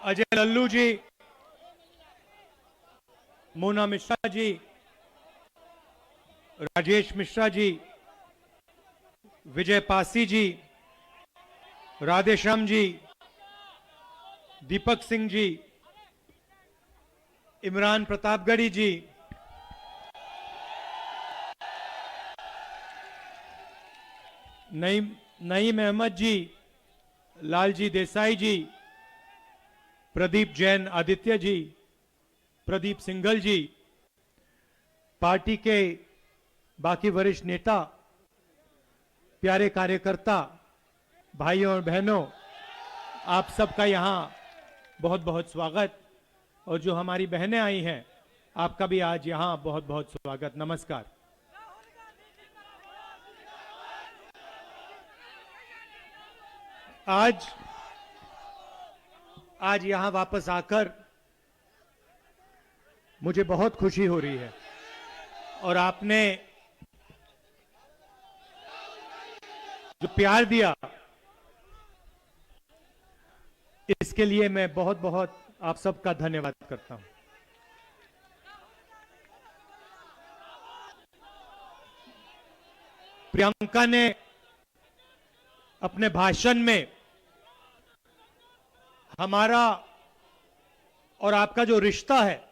अजय लल्लू जी, मोना मिश्रा जी, राजेश मिश्रा जी, विजय पासी जी, राधेश्याम जी, दीपक सिंह जी, इमरान प्रतापगढ़ी जी, नईम अहमद जी, लालजी देसाई जी, प्रदीप जैन आदित्य जी, प्रदीप सिंघल जी, party के बाकी वरिष्ठ नेता, प्यारे कार्यकर्ता, भाइयों और बहनों, आप सबका यहां बहुत बहुत स्वागत। और जो हमारी बहनें आई हैं, आपका भी आज यहां बहुत बहुत स्वागत। नमस्कार। आज यहां वापस आकर मुझे बहुत खुशी हो रही है और आपने जो प्यार दिया, इसके लिए मैं बहुत बहुत आप सबका धन्यवाद करता हूं। प्रियंका ने अपने भाषण में हमारा और आपका जो रिश्ता है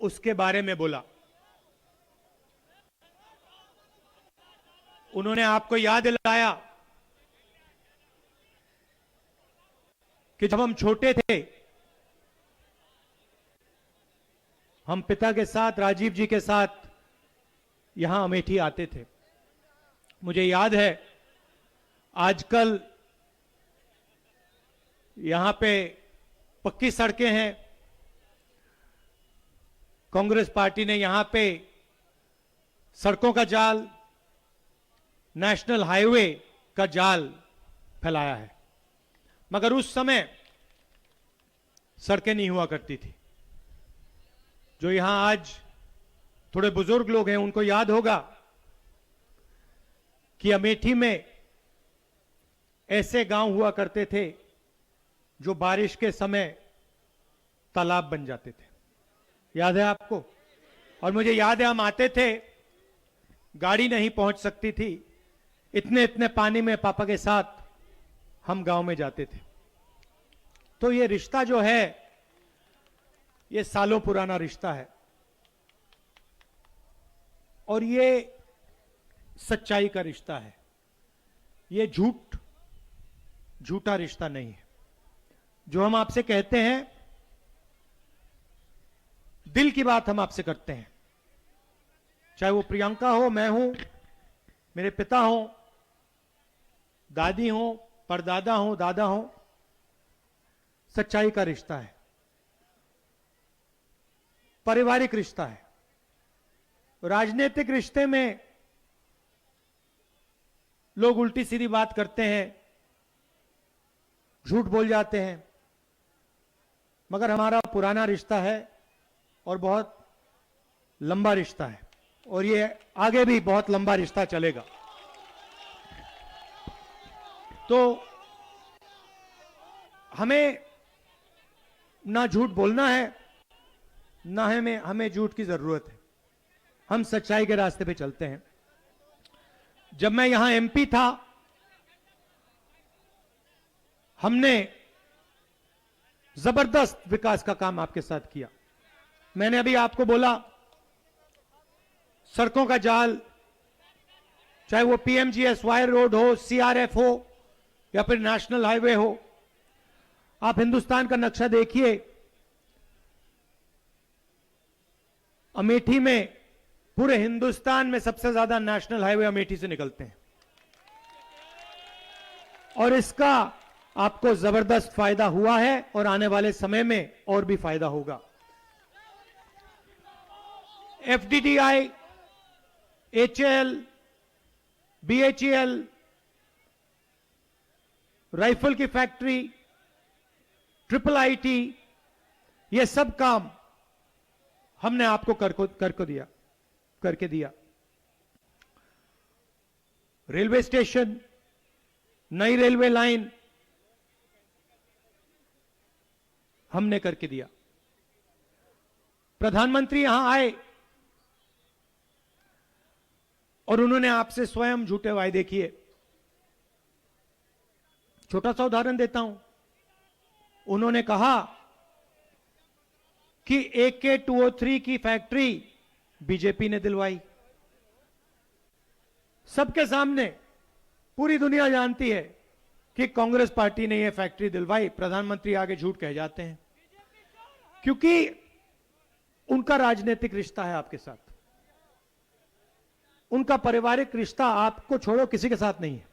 उसके बारे में बोला। उन्होंने आपको याद दिलाया कि जब हम छोटे थे, हम पिता के साथ, राजीव जी के साथ यहां अमेठी आते थे। मुझे याद है, आजकल यहां पे पक्की सड़कें हैं। कांग्रेस पार्टी ने यहां पे सड़कों का जाल, नेशनल हाईवे का जाल फैलाया है, मगर उस समय सड़कें नहीं हुआ करती थी। जो यहां आज थोड़े बुजुर्ग लोग हैं, उनको याद होगा कि अमेठी में ऐसे गांव हुआ करते थे जो बारिश के समय तालाब बन जाते थे। याद है आपको? और मुझे याद है, हम आते थे, गाड़ी नहीं पहुंच सकती थी, इतने इतने पानी में पापा के साथ हम गांव में जाते थे। तो ये रिश्ता जो है, ये सालों पुराना रिश्ता है और ये सच्चाई का रिश्ता है। ये झूठा रिश्ता नहीं है। जो हम आपसे कहते हैं, दिल की बात हम आपसे करते हैं। चाहे वो प्रियंका हो, मैं हूं, मेरे पिता हो, दादी हो, परदादा हो, दादा हो, सच्चाई का रिश्ता है, पारिवारिक रिश्ता है। राजनीतिक रिश्ते में लोग उल्टी सीधी बात करते हैं, झूठ बोल जाते हैं, मगर हमारा पुराना रिश्ता है और बहुत लंबा रिश्ता है और ये आगे भी बहुत लंबा रिश्ता चलेगा। तो हमें ना झूठ बोलना है, ना हमें झूठ की जरूरत है। हम सच्चाई के रास्ते पे चलते हैं। जब मैं यहां एमपी था, हमने जबरदस्त विकास का काम आपके साथ किया। मैंने अभी आपको बोला, सड़कों का जाल, चाहे वो पीएमजीएसवाई रोड हो, सीआरएफ हो या फिर नेशनल हाईवे हो। आप हिंदुस्तान का नक्शा देखिए, अमेठी में, पूरे हिंदुस्तान में सबसे ज्यादा नेशनल हाईवे अमेठी से निकलते हैं और इसका आपको जबरदस्त फायदा हुआ है और आने वाले समय में और भी फायदा होगा। एफडीडीआई, एचएएल, बीएचईएल, राइफल की फैक्ट्री, ट्रिपल आईटी, ये सब काम हमने आपको करके दिया। रेलवे स्टेशन, नई रेलवे लाइन, हमने करके दिया। प्रधानमंत्री यहां आए और उन्होंने आपसे स्वयं झूठे वायदे किए। छोटा सा उदाहरण देता हूं। उन्होंने कहा कि AK-203 की फैक्ट्री बीजेपी ने दिलवाई। सबके सामने पूरी दुनिया जानती है कि कांग्रेस पार्टी ने यह फैक्ट्री दिलवाई। प्रधानमंत्री आगे झूठ कह जाते हैं क्योंकि उनका राजनीतिक रिश्ता है आपके साथ, उनका पारिवारिक रिश्ता आपको छोड़ो किसी के साथ नहीं है।